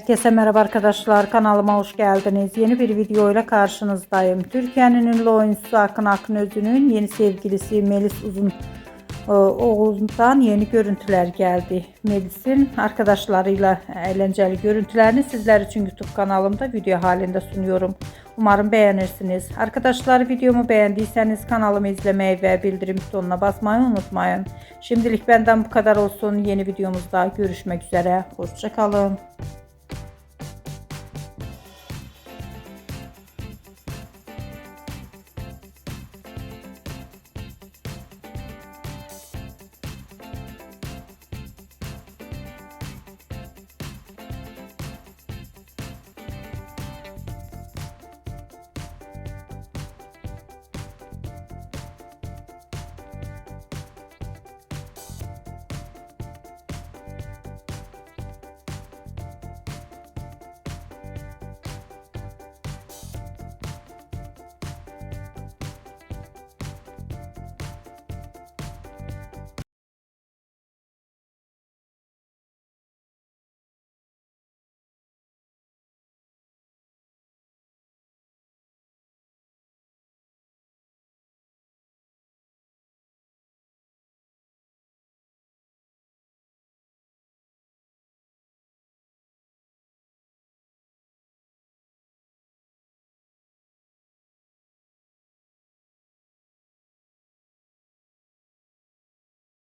Herkese merhaba arkadaşlar, kanalıma hoş geldiniz. Yeni bir video ile karşınızdayım. Türkiye'nin ünlü oyuncusu Akın Akınözü'nün yeni sevgilisi Melis Uzun Oğuz'dan yeni görüntüler geldi. Melis'in arkadaşlarıyla eğlenceli görüntülerini sizler için YouTube kanalımda video halinde sunuyorum. Umarım beğenirsiniz. Arkadaşlar, videomu beğendiyseniz kanalımı izlemeyi ve bildirim butonuna basmayı unutmayın. Şimdilik benden bu kadar olsun. Yeni videomuzda görüşmek üzere. Hoşça kalın.